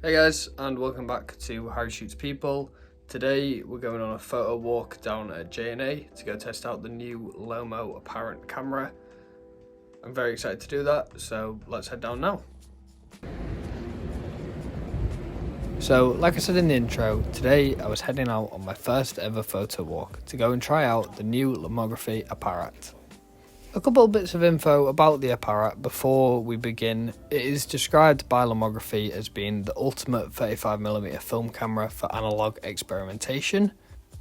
Hey guys, and welcome back to Harry Shoots People. Today we're going on a photo walk down at J&A to go test out the new Lomography Apparat camera. I'm very excited to do that, so let's head down now. So, like I said in the intro, today I was heading out on my first ever photo walk to go and try out the new Lomography Apparat. A couple of bits of info about the Apparat before we begin. It is described by Lomography as being the ultimate 35mm film camera for analog experimentation,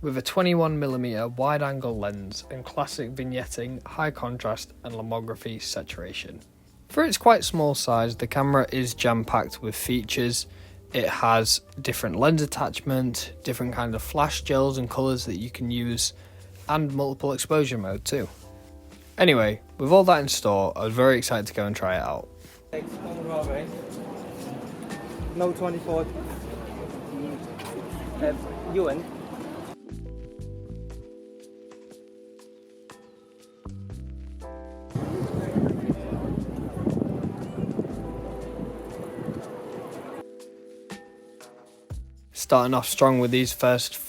with a 21mm wide-angle lens and classic vignetting, high contrast and lomography saturation. For its quite small size, the camera is jam-packed with features. It has different lens attachment, different kind of flash gels and colours that you can use, and multiple exposure mode too. Anyway, with all that in store, I was very excited to go and try it out. No 24 yuan. Starting off strong with these first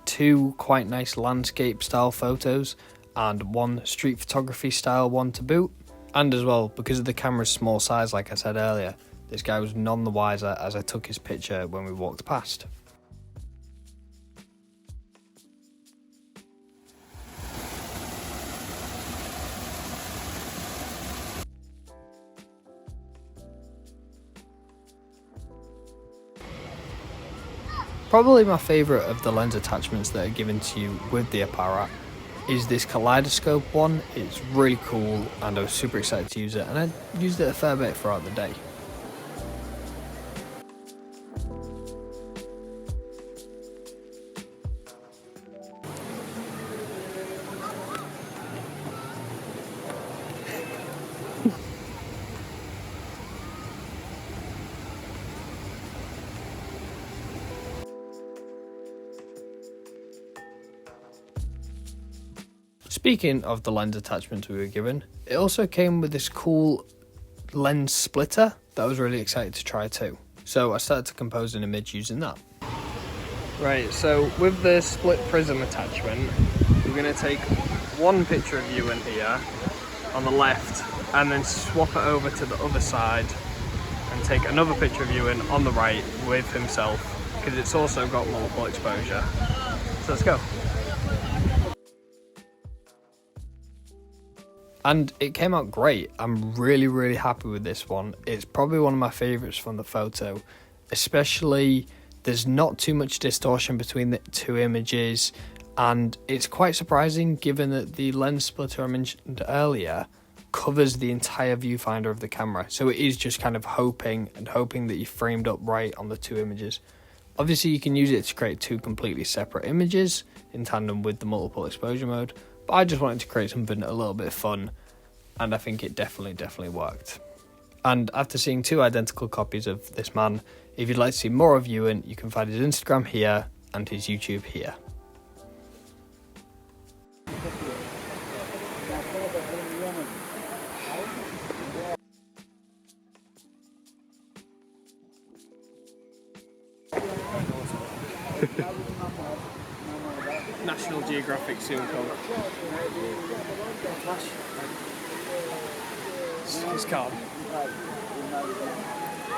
two quite nice landscape style photos and one street photography style one to boot. And as well, because of the camera's small size, like I said earlier, this guy was none the wiser as I took his picture when we walked past. Probably my favourite of the lens attachments that are given to you with the Apparat is this kaleidoscope one. It's really cool and I was super excited to use it, and I used it a fair bit throughout the day. Speaking of the lens attachment we were given, it also came with this cool lens splitter that I was really excited to try too. So I started to compose an image using that. Right, so with the split prism attachment, we're going to take one picture of you in here on the left and then swap it over to the other side and take another picture of you in on the right with himself, because it's also got multiple exposure. So let's go. And it came out great. I'm really happy with this one. It's probably one of my favourites from the photo, especially there's not too much distortion between the two images, and it's quite surprising given that the lens splitter I mentioned earlier covers the entire viewfinder of the camera. So it is just kind of hoping that you framed up right on the two images. Obviously you can use it to create two completely separate images in tandem with the multiple exposure mode, but I just wanted to create something a little bit fun, and I think it definitely worked. And after seeing two identical copies of this man, if you'd like to see more of Ewan, you can find his Instagram here and his YouTube here. National Geographic soon come. It's called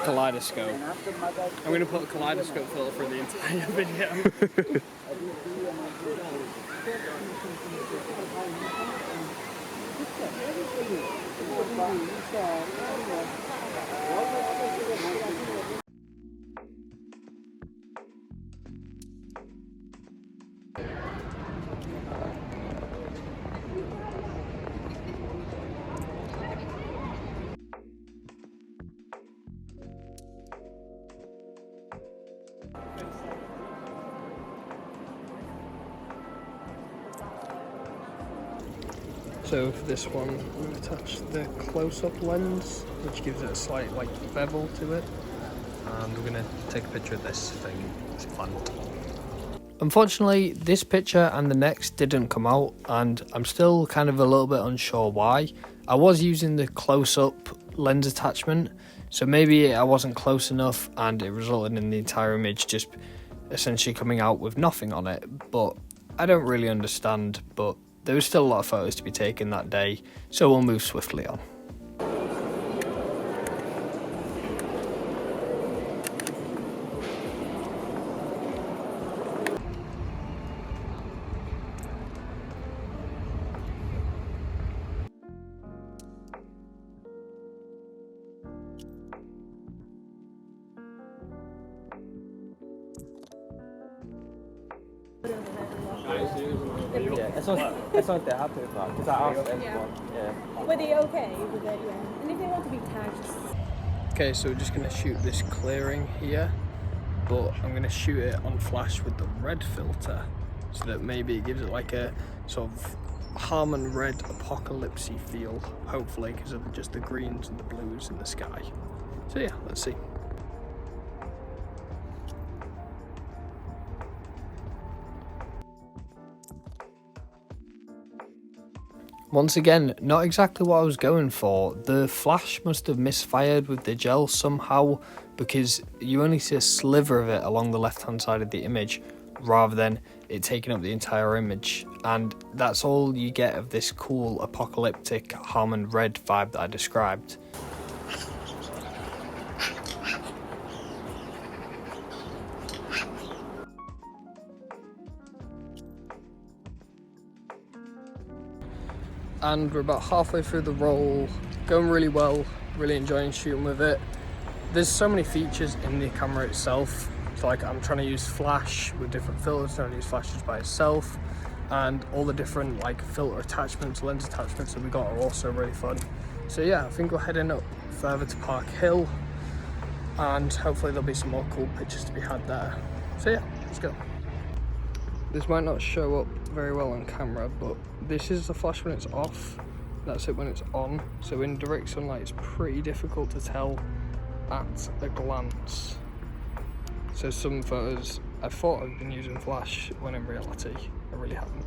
Kaleidoscope. I'm going to put a kaleidoscope filter for the entire video. So for this one, we've attached the close-up lens, which gives it a slight like bevel to it, and we're going to take a picture of this thing, this plant. Unfortunately, this picture and the next didn't come out, and I'm still kind of a little bit unsure why. I was using the close-up lens attachment, so maybe I wasn't close enough and it resulted in the entire image just essentially coming out with nothing on it. But I don't really understand, but there was still a lot of photos to be taken that day, so we'll move swiftly on. Yeah, as long as they're happy with that, because I asked everyone. Yeah. Were they okay with it? Yeah. And if they want to be tagged, just... Okay, so we're just going to shoot this clearing here, but I'm going to shoot it on flash with the red filter, so that maybe it gives it like a sort of Harman red apocalypse-y feel, hopefully, because of just the greens and the blues in the sky. So yeah, let's see. Once again, not exactly what I was going for. The flash must have misfired with the gel somehow, because you only see a sliver of it along the left hand side of the image rather than it taking up the entire image, and that's all you get of this cool apocalyptic Harman red vibe that I described. And we're about halfway through the roll, going really well, really enjoying shooting with it. There's so many features in the camera itself. It's like I'm trying to use flash with different filters, trying to use flash just by itself, and all the different like filter attachments, lens attachments that we got are also really fun. So yeah, I think we're heading up further to Park Hill, and hopefully there'll be some more cool pictures to be had there. So yeah, let's go. This might not show up very well on camera, but this is the flash when it's off, that's it when it's on. So in direct sunlight it's pretty difficult to tell at a glance. So some photos I thought I'd been using flash when in reality I really haven't.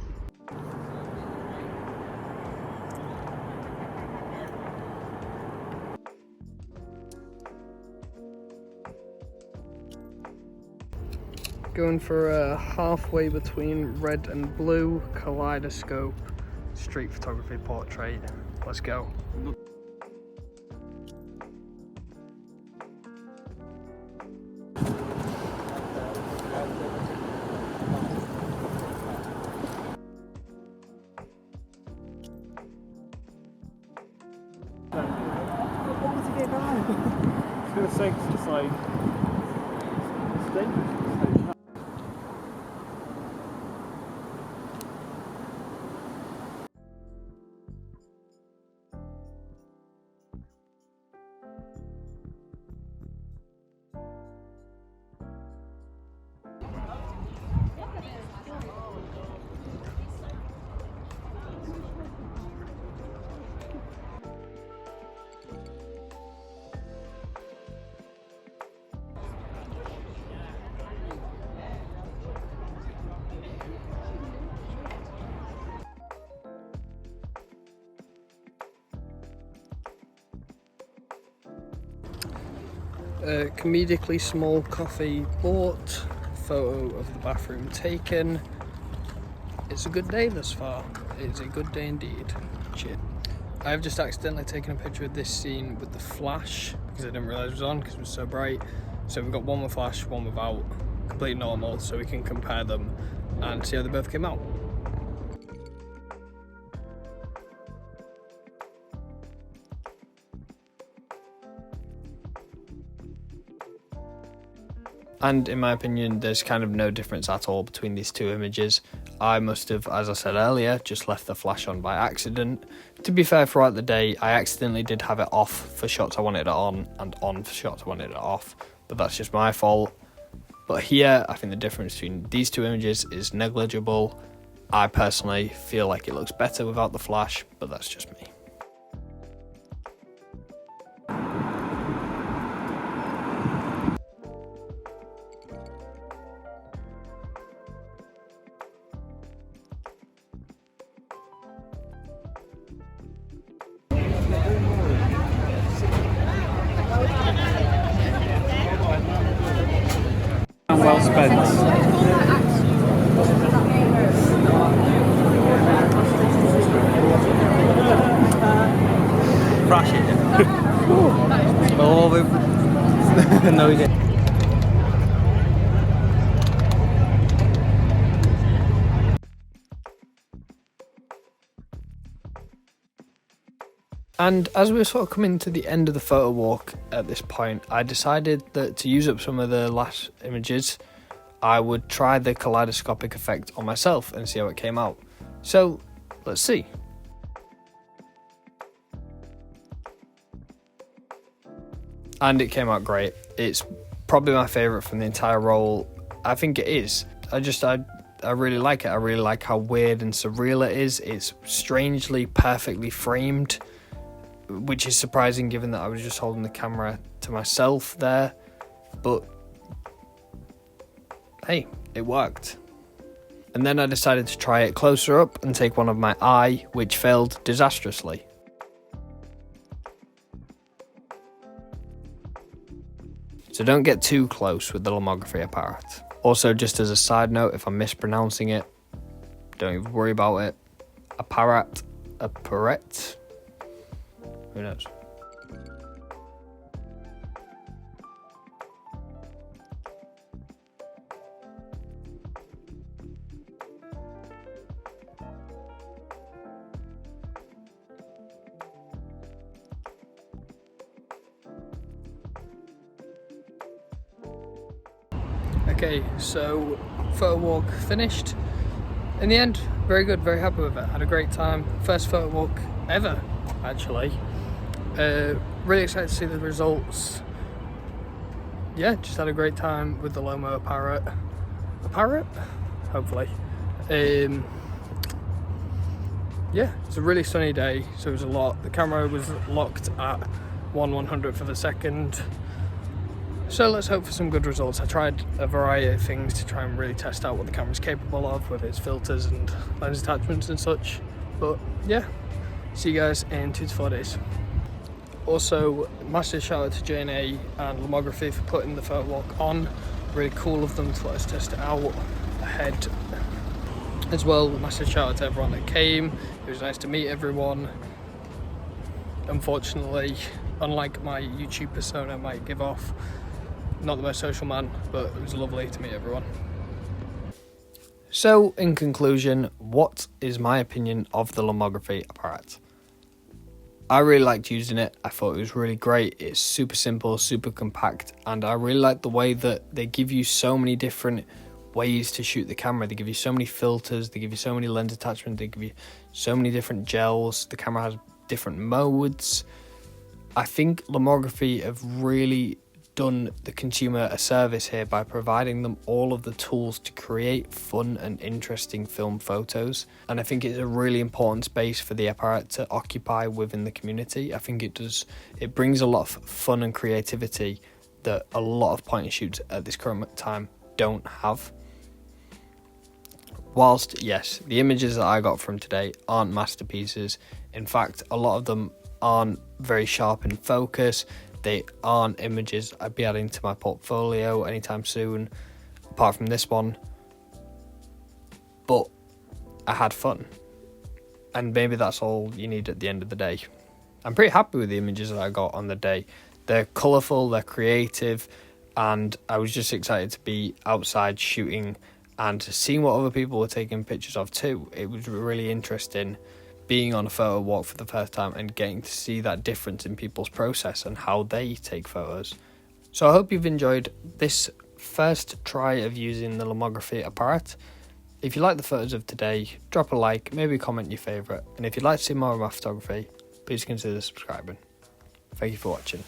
Going for a halfway between red and blue kaleidoscope street photography portrait. Let's go. What was it about? I was going to say, 'cause it's like, it's dangerous. Comedically small coffee bought, photo of the bathroom taken. It's a good day thus far. It's a good day indeed. Cheers. I have just accidentally taken a picture of this scene with the flash because I didn't realise it was on because it was so bright. So we've got one with flash, one without, completely normal, so we can compare them and see how they both came out. And in my opinion, there's kind of no difference at all between these two images. I must have, as I said earlier, just left the flash on by accident. To be fair, throughout the day, I accidentally did have it off for shots I wanted it on and on for shots I wanted it off, but that's just my fault. But here, I think the difference between these two images is negligible. I personally feel like it looks better without the flash, but that's just me. suspense. Crash it. Oh, no, he didn't. And as we were sort of coming to the end of the photo walk at this point, I decided that to use up some of the last images, I would try the kaleidoscopic effect on myself and see how it came out. So, let's see. And it came out great. It's probably my favourite from the entire roll. I think it is. I really like it. I really like how weird and surreal it is. It's strangely perfectly framed, which is surprising given that I was just holding the camera to myself there. But hey, it worked. And then I decided to try it closer up and take one of my eye, which failed disastrously. So don't get too close with the Lomography Apparat. Also, just as a side note, if I'm mispronouncing it, don't even worry about it. Apparat. Who knows? Okay, so photo walk finished. In the end, very good, very happy with it. Had a great time. First photo walk ever, actually. Really excited to see the results. Yeah, just had a great time with the Lomo Apparat, hopefully. Yeah, it's a really sunny day, so it was a lot. The camera was locked at 1/100th of a second. So let's hope for some good results. I tried a variety of things to try and really test out what the camera's capable of with its filters and lens attachments and such. But yeah, see you guys in 2 to 4 days. Also, massive shout out to J&A and Lomography for putting the photo walk on. Really cool of them to let us test it out ahead. As well, massive shout out to everyone that came. It was nice to meet everyone. Unfortunately, unlike my YouTube persona might give off, not the most social man, but it was lovely to meet everyone. So, in conclusion, what is my opinion of the Lomography Apparat? I really liked using it. I thought it was really great. It's super simple, super compact, and I really like the way that they give you so many different ways to shoot the camera. They give you so many filters, they give you so many lens attachments, they give you so many different gels. The camera has different modes. I think Lomography have really done the consumer a service here by providing them all of the tools to create fun and interesting film photos, and I think it's a really important space for the Apparat to occupy within the community. I think it brings a lot of fun and creativity that a lot of point and shoots at this current time don't have. Whilst yes, the images that I got from today aren't masterpieces, in fact a lot of them aren't very sharp in focus. They aren't images I'd be adding to my portfolio anytime soon, apart from this one. But I had fun. And maybe that's all you need at the end of the day. I'm pretty happy with the images that I got on the day. They're colourful, they're creative, and I was just excited to be outside shooting and seeing what other people were taking pictures of too. It was really interesting being on a photo walk for the first time and getting to see that difference in people's process and how they take photos. So I hope you've enjoyed this first try of using the Lomography Apparat. If you like the photos of today, drop a like, maybe comment your favourite, and if you'd like to see more of my photography, please consider subscribing. Thank you for watching.